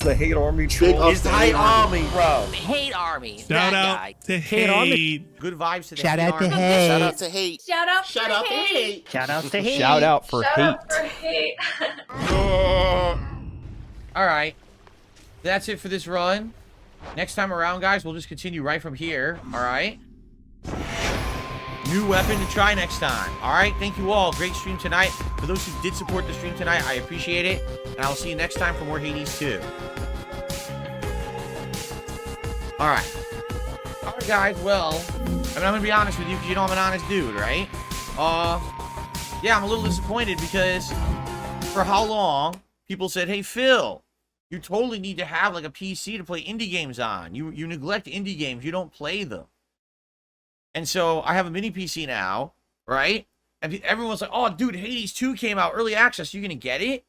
the hate army Big troll. ups to Hate Army. Bro. Hate Army. Shout that out guy. to Hate Army. Hate. Good vibes to the Shout Hate out to Army. Hate. Shout out to Hate. Shout out Shout for out to hate. Hate. Shout out to Hate. Shout out for Shout hate. out for hate. All right. That's it for this run. Next time around, guys, we'll just continue right from here. All right. New weapon to try next time. All right. Thank you all. Great stream tonight. For those who did support the stream tonight, I appreciate it. And I'll see you next time for more Hades 2. All right. All right, guys. Well, I mean, I'm going to be honest with you because you know I'm an honest dude, right? Yeah, I'm a little disappointed because for how long people said, hey, Phil, you totally need to have like a PC to play indie games on. You neglect indie games. You don't play them. And so I have a mini PC now, right? And everyone's like, oh, dude, Hades 2 came out early access. You're going to get it?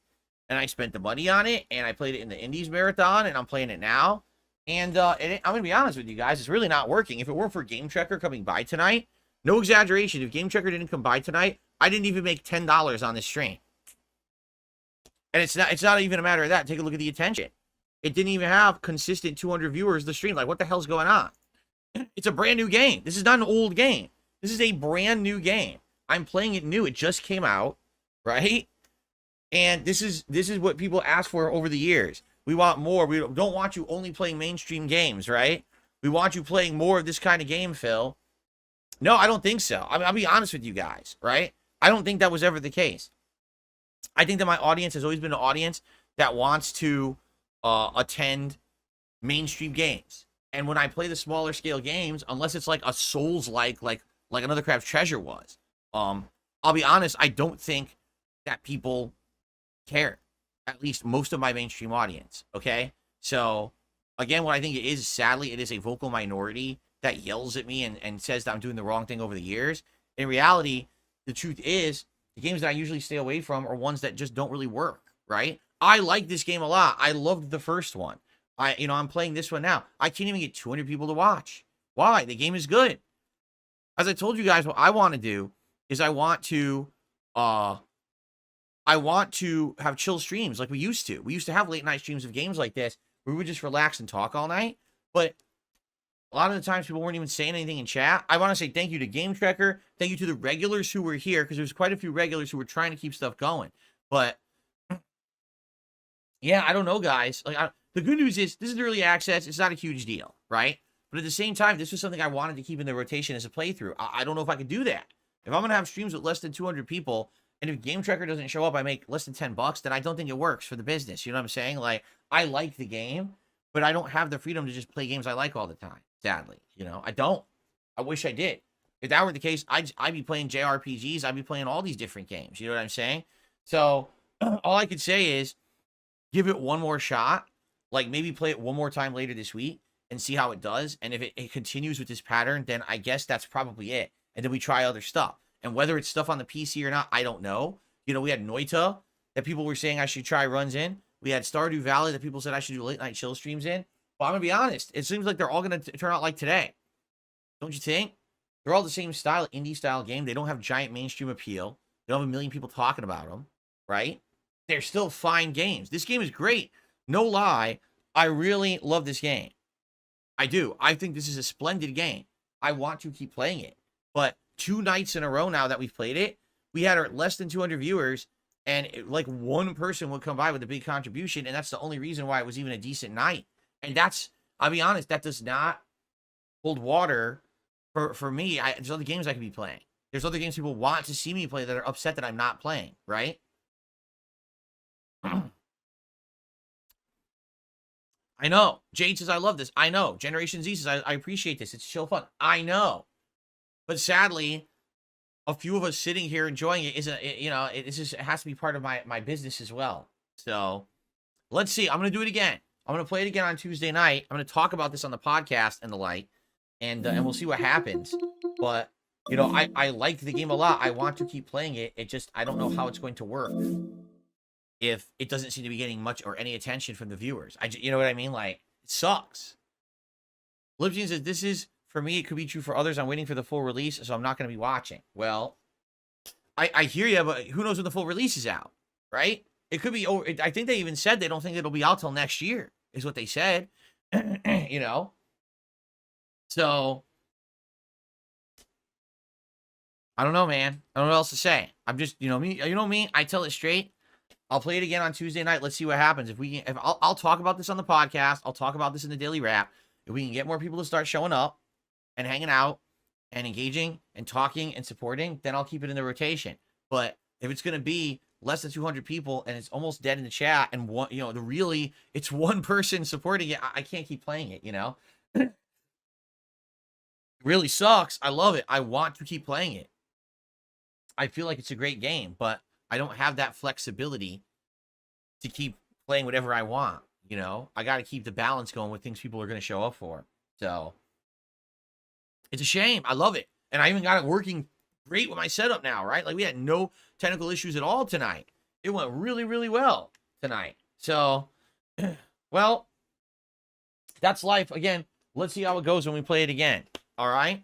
And I spent the money on it, and I played it in the Indies Marathon, and I'm playing it now. And I'm going to be honest with you guys, it's really not working. If it weren't for GameTrekker coming by tonight, no exaggeration, if GameTrekker didn't come by tonight, I didn't even make $10 on this stream. And it's not even a matter of that. Take a look at the attention. It didn't even have consistent 200 viewers the stream. Like, what the hell's going on? It's a brand new game. This is not an old game. This is a brand new game. I'm playing it new. It just came out, right? And this is what people ask for over the years. We want more. We don't want you only playing mainstream games, right? We want you playing more of this kind of game, Phil. No, I don't think so. I mean, I'll be honest with you guys, right? I don't think that was ever the case. I think that my audience has always been an audience that wants to attend mainstream games. And when I play the smaller scale games, unless it's like a Souls-like Another Craft's Treasure was, I'll be honest, I don't think that people care. At least most of my mainstream audience, okay? So, again, what I think it is, sadly, it is a vocal minority that yells at me and says that I'm doing the wrong thing over the years. In reality, the truth is, the games that I usually stay away from are ones that just don't really work, right? I like this game a lot. I loved the first one. I'm playing this one now. I can't even get 200 people to watch. Why? The game is good. As I told you guys, what I want to do is I want to have chill streams like we used to. We used to have late night streams of games like this where we would just relax and talk all night. But a lot of the times people weren't even saying anything in chat. I want to say thank you to GameTrekker. Thank you to the regulars who were here, because there's quite a few regulars who were trying to keep stuff going. But yeah, I don't know, guys. The good news is this is early access. It's not a huge deal, right? But at the same time, this was something I wanted to keep in the rotation as a playthrough. I don't know if I could do that. If I'm going to have streams with less than 200 people, and if GameTrekker doesn't show up, I make less than $10, then I don't think it works for the business. You know what I'm saying? Like, I like the game, but I don't have the freedom to just play games I like all the time, sadly. You know, I don't. I wish I did. If that were the case, I'd be playing JRPGs. I'd be playing all these different games. You know what I'm saying? So, all I could say is, give it one more shot. Like, maybe play it one more time later this week and see how it does. And if it continues with this pattern, then I guess that's probably it. And then we try other stuff. And whether it's stuff on the PC or not, I don't know. You know, we had Noita that people were saying I should try runs in. We had Stardew Valley that people said I should do late night chill streams in. But I'm going to be honest. It seems like they're all going to turn out like today. Don't you think? They're all the same style, indie style game. They don't have giant mainstream appeal. They don't have a million people talking about them, right? They're still fine games. This game is great. No lie. I really love this game. I do. I think this is a splendid game. I want to keep playing it. But 2 nights in a row now that we've played it, we had less than 200 viewers, and like one person would come by with a big contribution, and that's the only reason why it was even a decent night. And that's, I'll be honest, that does not hold water for me. There's other games I could be playing. There's other games people want to see me play that are upset that I'm not playing, right? I know. Jade says, I love this. I know. Generation Z says, I appreciate this. It's chill fun. I know. But sadly, a few of us sitting here enjoying it isn't, it has to be part of my business as well. So let's see. I'm going to do it again. I'm going to play it again on Tuesday night. I'm going to talk about this on the podcast and the like, and we'll see what happens. But, I like the game a lot. I want to keep playing it. I don't know how it's going to work if it doesn't seem to be getting much or any attention from the viewers. You know what I mean? Like, it sucks. Libsyn says, this is, for me, it could be true for others. I'm waiting for the full release, so I'm not going to be watching. Well, I hear you, but who knows when the full release is out, right? It could be over. I think they even said they don't think it'll be out till next year. is what they said. You know? So, I don't know, man. I don't know what else to say. I'm just, you know me, I tell it straight. I'll play it again on Tuesday night. Let's see what happens. I'll talk about this on the podcast. I'll talk about this in the daily wrap. If we can get more people to start showing up and hanging out and engaging and talking and supporting, then I'll keep it in the rotation. But if it's going to be less than 200 people and it's almost dead in the chat and one, it's one person supporting it, I can't keep playing it, It really sucks. I love it. I want to keep playing it. I feel like it's a great game, but I don't have that flexibility to keep playing whatever I want, I got to keep the balance going with things people are going to show up for. So it's a shame. I love it. And I even got it working great with my setup now, right? Like we had no technical issues at all tonight. It went really, really well tonight. So, well, that's life. Again, let's see how it goes when we play it again. All right?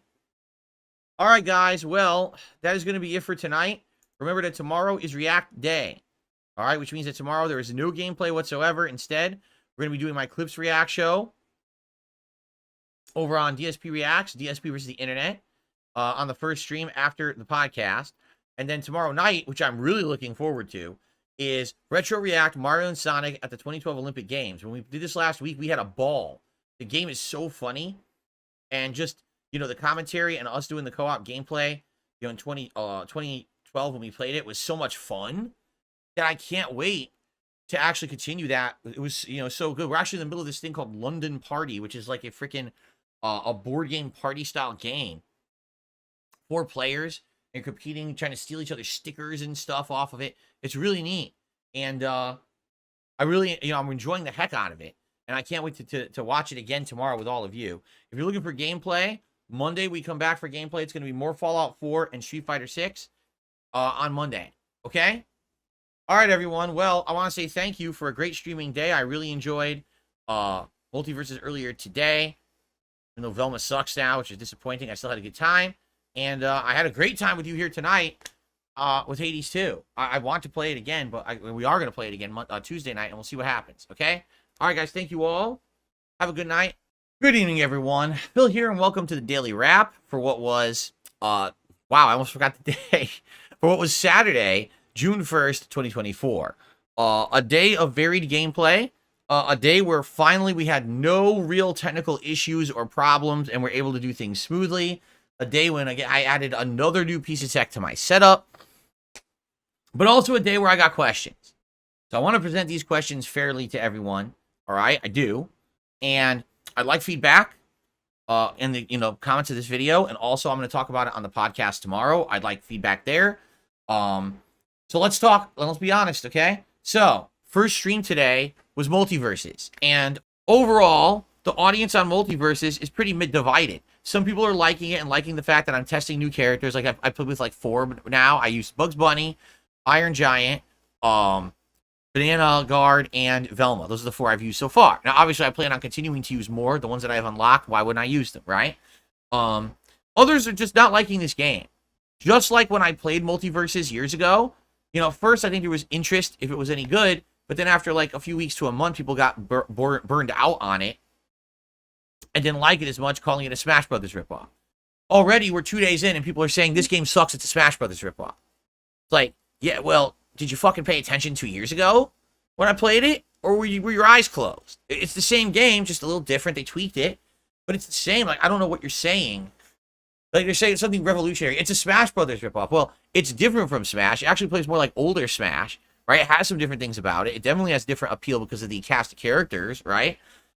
All right, guys. Well, that is going to be it for tonight. Remember that tomorrow is React Day. All right, which means that tomorrow there is no gameplay whatsoever. Instead, we're going to be doing my Clips React show over on DSP Reacts, DSP versus the Internet, on the first stream after the podcast. And then tomorrow night, which I'm really looking forward to, is Retro React Mario and Sonic at the 2012 Olympic Games. When we did this last week, we had a ball. The game is so funny. And just, the commentary and us doing the co-op gameplay, in 2012 when we played it was so much fun that I can't wait to actually continue that. It was, so good. We're actually in the middle of this thing called London Party, which is like a freaking a board game party style game. 4 players and competing, trying to steal each other's stickers and stuff off of it. It's really neat. And I really, I'm enjoying the heck out of it. And I can't wait to watch it again tomorrow with all of you. If you're looking for gameplay, Monday we come back for gameplay. It's going to be more Fallout 4 and Street Fighter 6 on Monday. Okay? All right, everyone. Well, I want to say thank you for a great streaming day. I really enjoyed Multiverses earlier today. Even though Velma sucks now, which is disappointing, I still had a good time. And I had a great time with you here tonight with Hades 2. I want to play it again, but we are going to play it again Tuesday night, and we'll see what happens, okay? All right, guys, thank you all. Have a good night. Good evening, everyone. Phil here, and welcome to the Daily Wrap for what was, wow, I almost forgot the day. For what was Saturday, June 1st, 2024. A day of varied gameplay. A day where finally we had no real technical issues or problems, and we're able to do things smoothly. A day when I added another new piece of tech to my setup, but also a day where I got questions. So I want to present these questions fairly to everyone. All right, I do. And I'd like feedback in the comments of this video. And also I'm going to talk about it on the podcast tomorrow. I'd like feedback there. So let's talk. Let's be honest, okay? So first stream today was Multiverses. And overall, the audience on Multiverses is pretty divided. Some people are liking it and liking the fact that I'm testing new characters. Like I played with like 4 now. I used Bugs Bunny, Iron Giant, Banana Guard, and Velma. Those are the 4 I've used so far. Now, obviously, I plan on continuing to use more. The ones that I have unlocked, why wouldn't I use them, right? Others are just not liking this game. Just like when I played Multiverses years ago, first I think there was interest if it was any good, but then after like a few weeks to a month, people got burned out on it and didn't like it as much, calling it a Smash Brothers ripoff. Already, we're 2 days in, and people are saying this game sucks, it's a Smash Brothers ripoff. It's like, yeah, well, did you fucking pay attention 2 years ago when I played it? Or were your eyes closed? It's the same game, just a little different. They tweaked it, but it's the same. Like, I don't know what you're saying. Like, they're saying something revolutionary. It's a Smash Brothers ripoff. Well, it's different from Smash. It actually plays more like older Smash, right? It has some different things about it. It definitely has different appeal because of the cast of characters, right?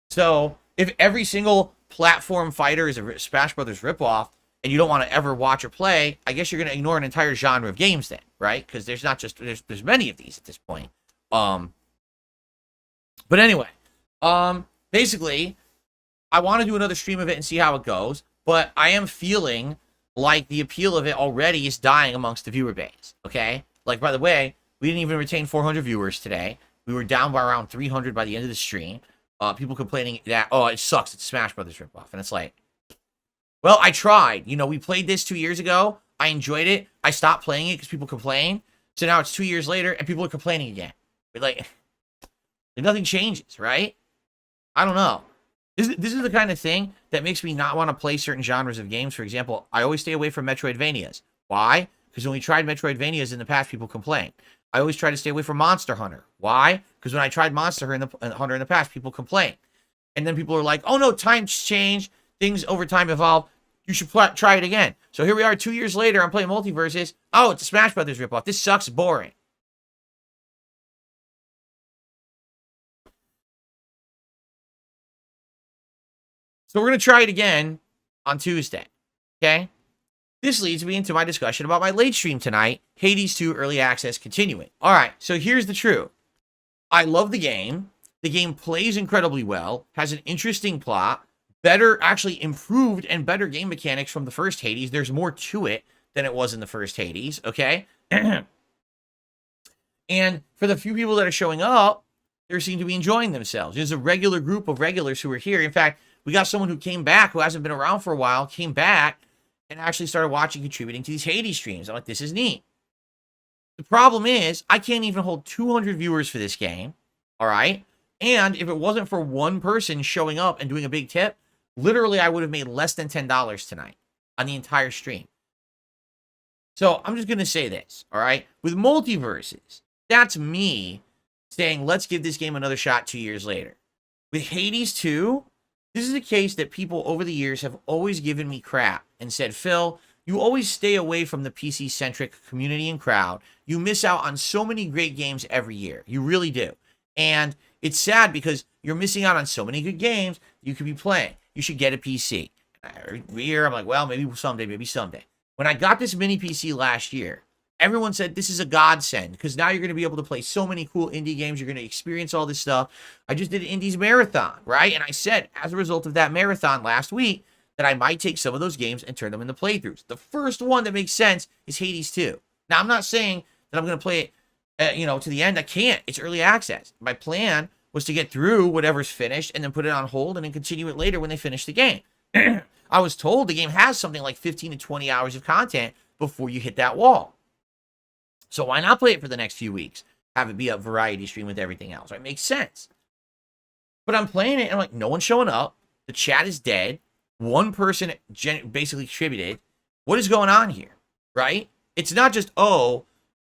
So, if every single platform fighter is a Smash Brothers ripoff, and you don't want to ever watch or play, I guess you're going to ignore an entire genre of games then, right? Because there's not just, there's many of these at this point. But anyway, basically, I want to do another stream of it and see how it goes, but I am feeling like the appeal of it already is dying amongst the viewer base, okay? Like, by the way, we didn't even retain 400 viewers today. We were down by around 300 by the end of the stream. People complaining that, oh, it sucks, it's Smash Brothers ripoff. And it's like, well, I tried. We played this 2 years ago. I enjoyed it. I stopped playing it because people complained. So now it's 2 years later, and people are complaining again. But like nothing changes, right? I don't know. This is the kind of thing that makes me not want to play certain genres of games. For example, I always stay away from Metroidvanias. Why? Because when we tried Metroidvanias in the past, people complained. I always try to stay away from Monster Hunter. Why? Because when I tried Monster Hunter in the past, people complained. And then people are like, oh no, times change. Things over time evolve. You should try it again. So here we are 2 years later. I'm playing Multiverses. Oh, it's a Smash Brothers ripoff. This sucks. Boring. So we're going to try it again on Tuesday. Okay? This leads me into my discussion about my late stream tonight, Hades 2 Early Access continuing. All right, so here's the truth. I love the game. The game plays incredibly well, has an interesting plot, better, actually improved and better game mechanics from the first Hades. There's more to it than it was in the first Hades, okay? And for the few people that are showing up, they seem to be enjoying themselves. There's a regular group of regulars who are here. In fact, we got someone who came back, who hasn't been around for a while, came back, and actually started watching, contributing to these Hades streams. I'm like, this is neat. The problem is, I can't even hold 200 viewers for this game, all right? And if it wasn't for one person showing up and doing a big tip, literally I would have made less than $10 tonight on the entire stream. So I'm just going to say this, all right? With Multiverses, that's me saying, let's give this game another shot 2 years later. With Hades 2, this is a case that people over the years have always given me crap and said, Phil, you always stay away from the PC-centric community and crowd. You miss out on so many great games every year. You really do. And it's sad because you're missing out on so many good games you could be playing. You should get a PC. Every year, I'm like, well, maybe someday, maybe someday. When I got this mini PC last year, everyone said this is a godsend because now you're going to be able to play so many cool indie games. You're going to experience all this stuff. I just did an Indies marathon, right? And I said, as a result of that marathon last week, that I might take some of those games and turn them into playthroughs. The first one that makes sense is Hades 2. Now, I'm not saying that I'm going to play it, to the end. I can't. It's early access. My plan was to get through whatever's finished and then put it on hold and then continue it later when they finish the game. I was told the game has something like 15 to 20 hours of content before you hit that wall. So why not play it for the next few weeks? Have it be a variety stream with everything else, right? Makes sense. But I'm playing it and I'm like, no one's showing up. The chat is dead. One person basically contributed. What is going on here, right? It's not just, oh,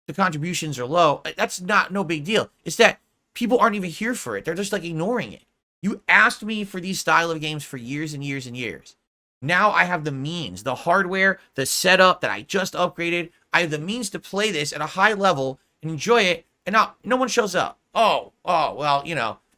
the contributions are low. That's no big deal. It's that people aren't even here for it. They're just like ignoring it. You asked me for these style of games for years and years and years. Now I have the means, the hardware, the setup that I just upgraded. I have the means to play this at a high level and enjoy it. And now no one shows up. Oh, well,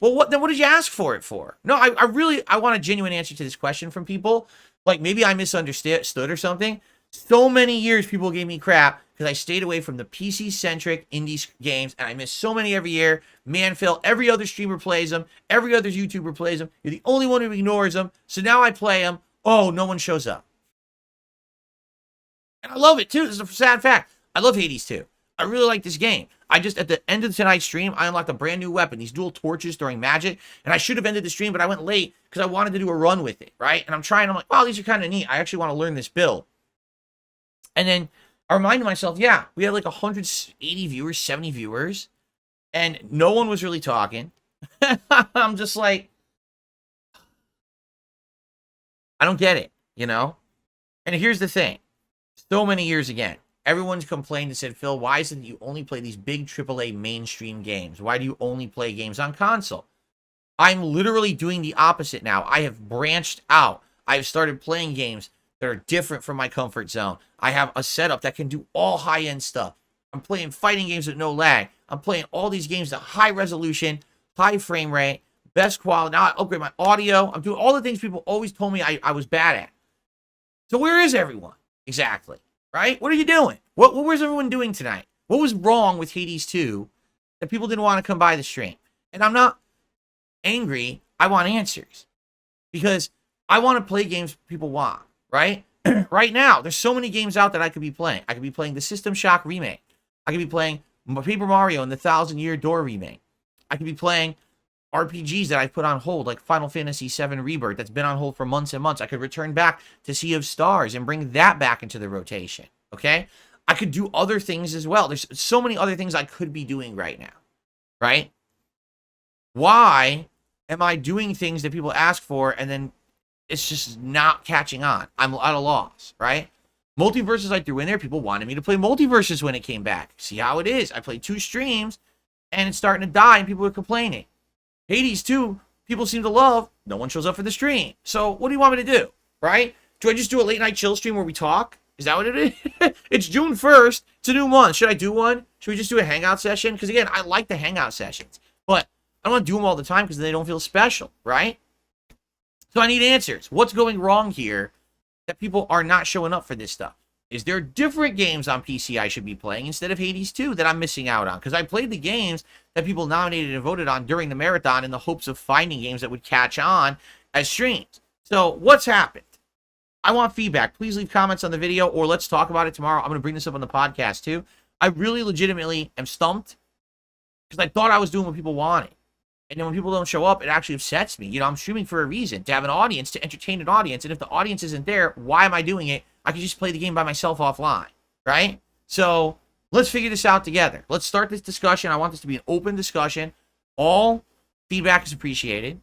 Well, what did you ask for it for? No, I want a genuine answer to this question from people. Like, maybe I misunderstood or something. So many years people gave me crap because I stayed away from the PC-centric indie games, and I miss so many every year. Man, Phil, every other streamer plays them. Every other YouTuber plays them. You're the only one who ignores them. So now I play them. Oh, no one shows up. And I love it, too. This is a sad fact. I love Hades 2. I really like this game. At the end of tonight's stream, I unlocked a brand new weapon, these dual torches throwing magic, and I should have ended the stream, but I went late because I wanted to do a run with it, right? And I'm like, wow, these are kind of neat. I actually want to learn this build. And then I reminded myself, yeah, we had like 180 viewers, 70 viewers, and no one was really talking. I'm just like, I don't get it, And here's the thing. So many years again. Everyone's complained and said, Phil, why isn't you only play these big AAA mainstream games? Why do you only play games on console? I'm literally doing the opposite now. I have branched out. I've started playing games that are different from my comfort zone. I have a setup that can do all high-end stuff. I'm playing fighting games with no lag. I'm playing all these games at high resolution, high frame rate, best quality. Now I upgrade my audio. I'm doing all the things people always told me I was bad at. So where is everyone? Exactly. Right? What are you doing? What was everyone doing tonight? What was wrong with Hades 2 that people didn't want to come by the stream? And I'm not angry. I want answers. Because I want to play games people want, right? Right now, there's so many games out that I could be playing. I could be playing the System Shock remake. I could be playing Paper Mario and the Thousand Year Door remake. I could be playing RPGs that I put on hold, like Final Fantasy VII Rebirth, that's been on hold for months and months. I could return back to Sea of Stars and bring that back into the rotation, okay? I could do other things as well. There's so many other things I could be doing right now, right? Why am I doing things that people ask for and then it's just not catching on? I'm at a loss, right? Multiverses I threw in there. People wanted me to play Multiverses when it came back. See how it is. I played 2 streams and it's starting to die and people are complaining. Hades 2, people seem to love. No one shows up for the stream. So what do you want me to do, right? Do I just do a late night chill stream where we talk? Is that what it is? It's June 1st. It's a new month. Should I do one? Should we just do a hangout session? Because again, I like the hangout sessions. But I don't want to do them all the time because they don't feel special, right? So I need answers. What's going wrong here that people are not showing up for this stuff? Is there different games on PC I should be playing instead of Hades 2 that I'm missing out on? Because I played the games that people nominated and voted on during the marathon in the hopes of finding games that would catch on as streams. So what's happened? I want feedback. Please leave comments on the video or let's talk about it tomorrow. I'm going to bring this up on the podcast too. I really legitimately am stumped because I thought I was doing what people wanted. And then when people don't show up, it actually upsets me. You know, I'm streaming for a reason, to have an audience, to entertain an audience. And if the audience isn't there, why am I doing it? I could just play the game by myself offline, right? So let's figure this out together. Let's start this discussion. I want this to be an open discussion. All feedback is appreciated.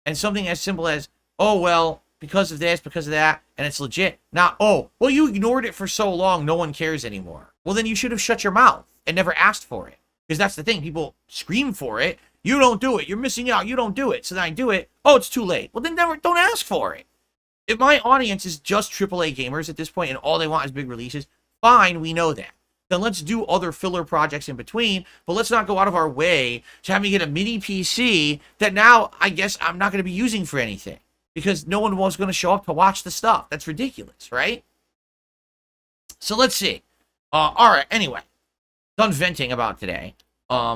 And something as simple as, oh, well, because of this, because of that, and it's legit. Not, oh, well, you ignored it for so long, no one cares anymore. Well, then you should have shut your mouth and never asked for it. Because that's the thing. People scream for it. You don't do it. You're missing out. You don't do it. So then I do it. Oh, it's too late. Well, then never, don't ask for it. If my audience is just AAA gamers at this point and all they want is big releases, fine, we know that. Then let's do other filler projects in between, but let's not go out of our way to have me get a mini PC that now I guess I'm not going to be using for anything because no one was going to show up to watch the stuff. That's ridiculous, right? So let's see. All right, anyway, done venting about today.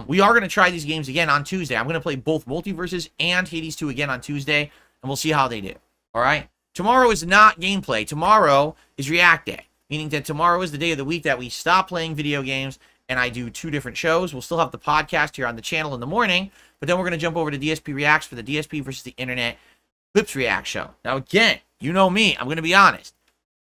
We are going to try these games again on Tuesday. I'm going to play both Multiverses and Hades 2 again on Tuesday, and we'll see how they do. All right? Tomorrow is not gameplay. Tomorrow is React Day, meaning that tomorrow is the day of the week that we stop playing video games, and I do 2 different shows. We'll still have the podcast here on the channel in the morning, but then we're going to jump over to DSP Reacts for the DSP versus the Internet Clips React show. Now, again, you know me. I'm going to be honest.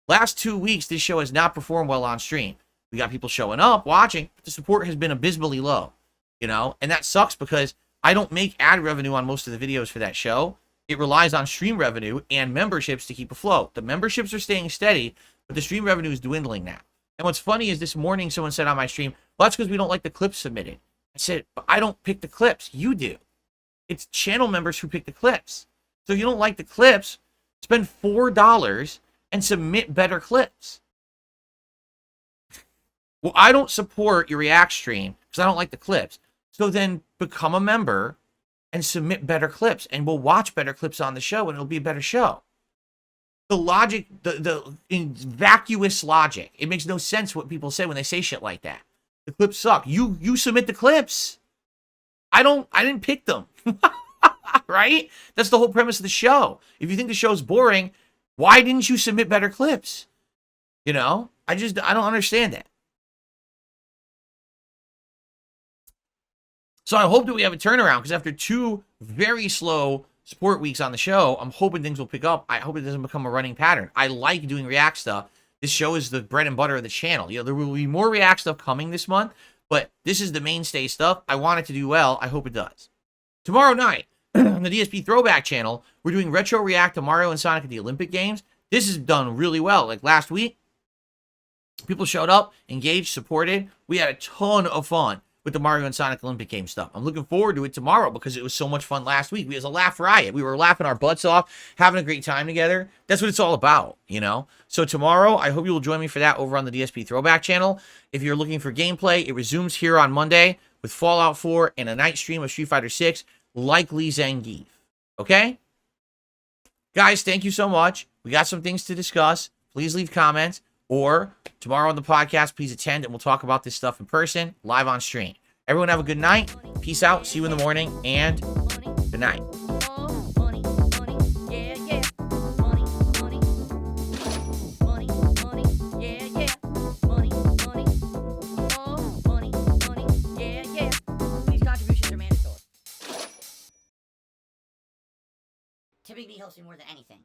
Last 2 weeks, this show has not performed well on stream. We got people showing up, watching, but the support has been abysmally low. You know, and that sucks because I don't make ad revenue on most of the videos for that show. It relies on stream revenue and memberships to keep afloat. The memberships are staying steady, but the stream revenue is dwindling now. And what's funny is this morning someone said on my stream, well, that's because we don't like the clips submitted. I said, but I don't pick the clips. You do. It's channel members who pick the clips. So if you don't like the clips, spend $4 and submit better clips. Well, I don't support your React stream because I don't like the clips. So then become a member and submit better clips, and we'll watch better clips on the show, and it'll be a better show. The logic, the vacuous logic, it makes no sense what people say when they say shit like that. The clips suck. You submit the clips. I didn't pick them. Right? That's the whole premise of the show. If you think the show's boring, why didn't you submit better clips? You know? I don't understand that. So I hope that we have a turnaround because after 2 very slow support weeks on the show, I'm hoping things will pick up. I hope it doesn't become a running pattern. I like doing React stuff. This show is the bread and butter of the channel. You know, there will be more React stuff coming this month, but this is the mainstay stuff. I want it to do well. I hope it does. Tomorrow night on the DSP Throwback channel, we're doing Retro React to Mario and Sonic at the Olympic Games. This is done really well. Like last week, people showed up, engaged, supported. We had a ton of fun with the Mario and Sonic Olympic Game stuff. I'm looking forward to it tomorrow because it was so much fun last week. It was a laugh riot. We were laughing our butts off, having a great time together. That's what it's all about, you know? So tomorrow, I hope you will join me for that over on the DSP Throwback channel. If you're looking for gameplay, it resumes here on Monday with Fallout 4 and a night stream of Street Fighter 6, likely Zangief. Okay? Guys, thank you so much. We got some things to discuss. Please leave comments. Or tomorrow on the podcast, please attend and we'll talk about this stuff in person, live on stream. Everyone have a good night. Peace out. See you in the morning. And good night. These contributions are mandatory. Typically helps me more than anything.